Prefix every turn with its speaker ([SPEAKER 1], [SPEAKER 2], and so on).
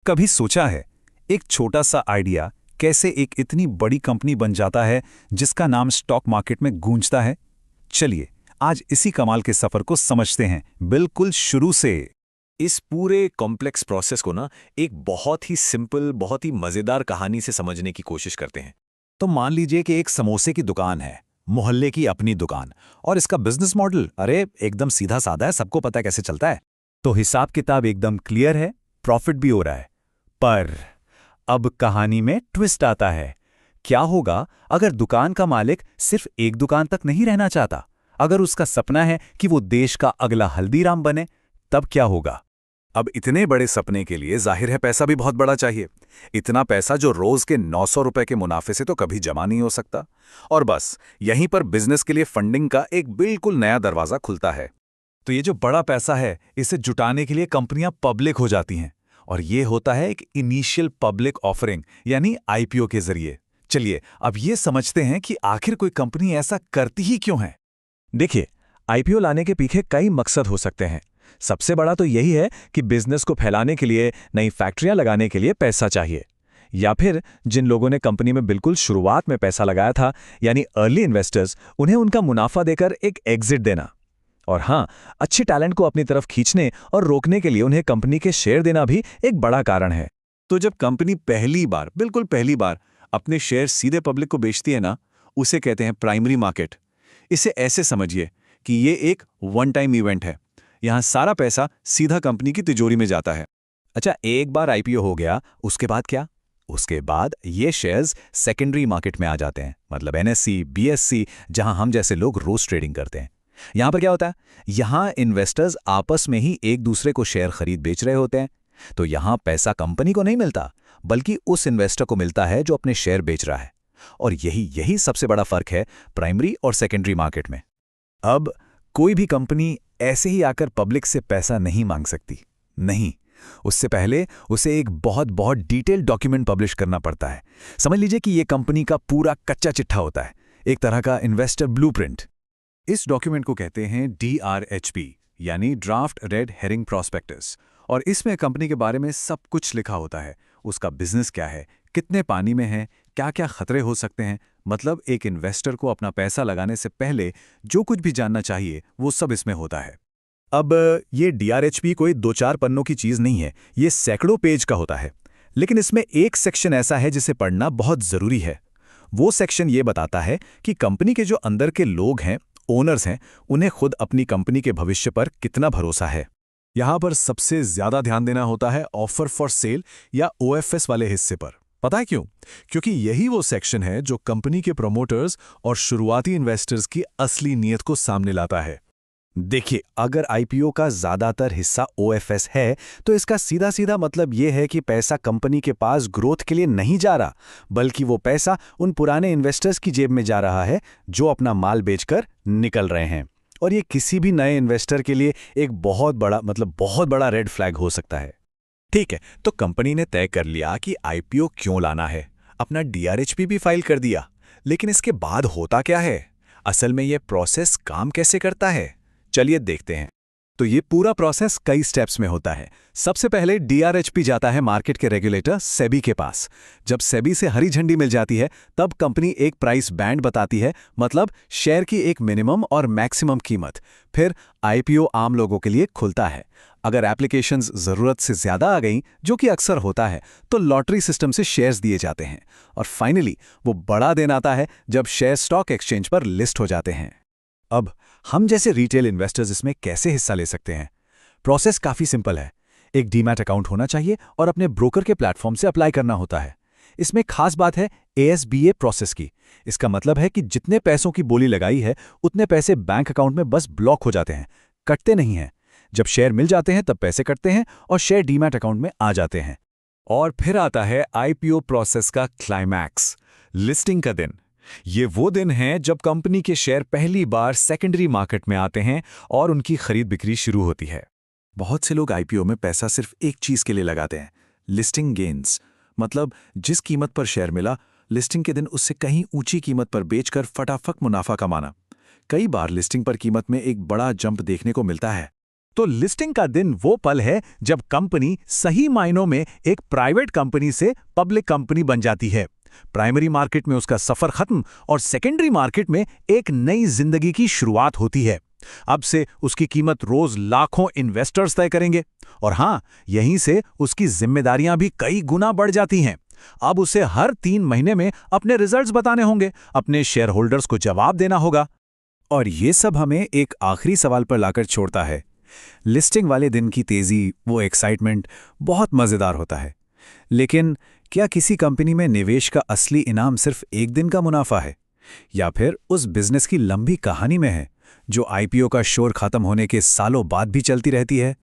[SPEAKER 1] कभी सोचा है एक छोटा सा आइडिया कैसे एक इतनी बड़ी कंपनी बन जाता है जिसका नाम स्टॉक मार्केट में गूंजता है? चलिए आज इसी कमाल के सफर को समझते हैं बिल्कुल शुरू से।
[SPEAKER 2] इस पूरे कॉम्प्लेक्स प्रोसेस को ना एक बहुत ही सिंपल, बहुत ही मज़ेदार कहानी से समझने की कोशिश करते हैं।
[SPEAKER 1] तो मान लीजिए कि एक समोसे की दुकान है, मोहल्ले की अपनी दुकान, और इसका बिजनेस मॉडल अरे एकदम सीधा साधा है, सबको पता है कैसे चलता है। तो हिसाब किताब एकदम क्लियर है, प्रॉफिट भी हो रहा है। पर अब कहानी में ट्विस्ट आता है। क्या होगा अगर दुकान का मालिक सिर्फ एक दुकान तक नहीं रहना चाहता? अगर उसका सपना है कि वो देश का अगला हल्दीराम बने, तब क्या होगा? अब इतने बड़े सपने के लिए जाहिर है पैसा भी बहुत बड़ा चाहिए। इतना पैसा जो रोज के 900 रुपए के मुनाफे से तो कभी जमा नहीं हो सकता। और बस यहीं पर बिजनेस के लिए फंडिंग का एक बिल्कुल नया दरवाजा खुलता है। तो ये जो बड़ा पैसा है, इसे जुटाने के लिए कंपनियां पब्लिक हो जाती हैं, और ये होता है एक इनिशियल पब्लिक ऑफरिंग यानी आईपीओ के जरिए। चलिए अब ये समझते हैं कि आखिर कोई कंपनी ऐसा करती ही क्यों है।
[SPEAKER 3] देखिए, आईपीओ लाने के पीछे कई मकसद हो सकते हैं। सबसे बड़ा तो यही है कि बिजनेस को फैलाने के लिए, नई फैक्ट्रियां लगाने के लिए पैसा चाहिए। या फिर जिन लोगों ने कंपनी में बिल्कुल शुरुआत में पैसा लगाया था, यानी अर्ली इन्वेस्टर्स, उन्हें उनका मुनाफा देकर एक एग्जिट देना। और हाँ, अच्छे टैलेंट को अपनी तरफ खींचने और रोकने के लिए उन्हें कंपनी के शेयर देना भी एक बड़ा कारण है।
[SPEAKER 1] तो जब कंपनी बिल्कुल पहली बार अपने शेयर सीधे पब्लिक को बेचती है ना, उसे कहते हैं प्राइमरी मार्केट। इसे ऐसे समझिए कि ये एक वन टाइम इवेंट है। यहां सारा पैसा सीधा कंपनी की तिजोरी में जाता है। अच्छा, एक बार आईपीओ हो गया, उसके बाद क्या? उसके बाद ये शेयर्स सेकेंडरी मार्केट में आ जाते हैं, मतलब एनएससी, बीएससी, जहां हम जैसे लोग रोज ट्रेडिंग करते हैं। यहां पर क्या होता है? यहां इन्वेस्टर्स आपस में ही एक दूसरे को शेयर खरीद बेच रहे होते हैं। तो यहां पैसा कंपनी को नहीं मिलता, बल्कि उस इन्वेस्टर को मिलता है जो अपने शेयर बेच रहा है। और यही सबसे बड़ा फर्क है प्राइमरी और सेकेंडरी मार्केट में। अब कोई भी कंपनी ऐसे ही आकर पब्लिक से पैसा नहीं मांग सकती। नहीं, उससे पहले उसे एक बहुत बहुत डिटेल्ड डॉक्यूमेंट पब्लिश करना पड़ता है। समझ लीजिए कि यह कंपनी का पूरा कच्चा चिट्ठा होता है, एक तरह का इन्वेस्टर ब्लूप्रिंट। इस डॉक्यूमेंट को कहते हैं DRHP, यानी ड्राफ्ट रेड हेरिंग प्रॉस्पेक्टस। और इसमें कंपनी के बारे में सब कुछ लिखा होता है। उसका बिजनेस क्या है, कितने पानी में है, क्या क्या खतरे हो सकते हैं। मतलब एक इन्वेस्टर को अपना पैसा लगाने से पहले जो कुछ भी जानना चाहिए वो सब इसमें होता है। अब ये DRHP कोई 2-4 पन्नों की चीज़ नहीं है, ये सैकड़ों पेज का होता है। लेकिन इसमें एक सेक्शन ऐसा है जिसे पढ़ना बहुत ज़रूरी है। वो सेक्शन ये बताता है कि कंपनी के जो अंदर के लोग हैं, ओनर्स हैं, उन्हें खुद अपनी कंपनी के भविष्य पर कितना भरोसा है। यहां पर सबसे ज्यादा ध्यान देना होता है ऑफर फॉर सेल या OFS वाले हिस्से पर। पता है क्यों? क्योंकि यही वो सेक्शन है जो कंपनी के प्रमोटर्स और शुरुआती इन्वेस्टर्स की असली नीयत को सामने लाता है। देखिए, अगर आईपीओ का ज्यादातर हिस्सा OFS है, तो इसका सीधा सीधा मतलब यह है कि पैसा कंपनी के पास ग्रोथ के लिए नहीं जा रहा, बल्कि वो पैसा उन पुराने इन्वेस्टर्स की जेब में जा रहा है जो अपना माल बेचकर निकल रहे हैं। और ये किसी भी नए इन्वेस्टर के लिए एक बहुत बड़ा रेड फ्लैग हो सकता है। ठीक है, तो कंपनी ने तय कर लिया कि आईपीओ क्यों लाना है, अपना DRHP भी फाइल कर दिया। लेकिन इसके बाद होता क्या है? असल में यह प्रोसेस काम कैसे करता है? चलिए देखते हैं। तो ये पूरा प्रोसेस कई स्टेप्स में होता है। सबसे पहले DRHP जाता है मार्केट के रेगुलेटर सेबी के पास। जब सेबी से हरी झंडी मिल जाती है, तब कंपनी एक प्राइस बैंड बताती है, मतलब शेयर की एक मिनिमम और मैक्सिमम कीमत। फिर आईपीओ आम लोगों के लिए खुलता है। अगर एप्लीकेशंस ज़रूरत से ज़्यादा आ गईं, जो कि अक्सर होता है, तो लॉटरी सिस्टम से शेयर्स दिए जाते हैं। और फाइनली वो बड़ा दिन आता है जब शेयर स्टॉक एक्सचेंज पर लिस्ट हो जाते हैं। अब हम जैसे रिटेल इन्वेस्टर्स इसमें कैसे हिस्सा ले सकते हैं? प्रोसेस काफ़ी सिंपल है। एक डीमैट अकाउंट होना चाहिए और अपने ब्रोकर के प्लेटफॉर्म से अप्लाई करना होता है। इसमें खास बात है ASBA प्रोसेस की। इसका मतलब है कि जितने पैसों की बोली लगाई है, उतने पैसे बैंक अकाउंट में बस ब्लॉक हो जाते हैं, कटते नहीं हैं। जब शेयर मिल जाते हैं तब पैसे कटते हैं और शेयर डीमैट अकाउंट में आ जाते हैं। और फिर आता है आईपीओ प्रोसेस का क्लाइमैक्स, लिस्टिंग का दिन। ये वो दिन है जब कंपनी के शेयर पहली बार सेकेंडरी मार्केट में आते हैं और उनकी खरीद बिक्री शुरू होती है। बहुत से लोग आईपीओ में पैसा सिर्फ एक चीज के लिए लगाते हैं, लिस्टिंग गेन्स। मतलब जिस कीमत पर शेयर मिला, लिस्टिंग के दिन उससे कहीं ऊंची कीमत पर बेचकर फटाफट मुनाफा कमाना। कई बार लिस्टिंग पर कीमत में एक बड़ा जंप देखने को मिलता है।
[SPEAKER 3] तो लिस्टिंग का दिन वो पल है जब कंपनी सही मायनों में एक प्राइवेट कंपनी से पब्लिक कंपनी बन जाती है। प्राइमरी मार्केट में उसका सफर खत्म और सेकेंडरी मार्केट में एक नई जिंदगी की शुरुआत होती है। अब से उसकी कीमत रोज लाखों इन्वेस्टर्स तय करेंगे और हाँ, यहीं से उसकी जिम्मेदारियां भी कई गुना बढ़ जाती हैं। अब उसे हर 3 महीने में अपने रिजल्ट्स बताने होंगे, अपने शेयर होल्डर्स को जवाब देना होगा।
[SPEAKER 1] और ये सब हमें एक आखिरी सवाल पर लाकर छोड़ता है। लिस्टिंग वाले दिन की तेजी, वो एक्साइटमेंट बहुत मज़ेदार होता है, लेकिन क्या किसी कंपनी में निवेश का असली इनाम सिर्फ एक दिन का मुनाफा है, या फिर उस बिजनेस की लंबी कहानी में है जो आईपीओ का शोर खत्म होने के सालों बाद भी चलती रहती है?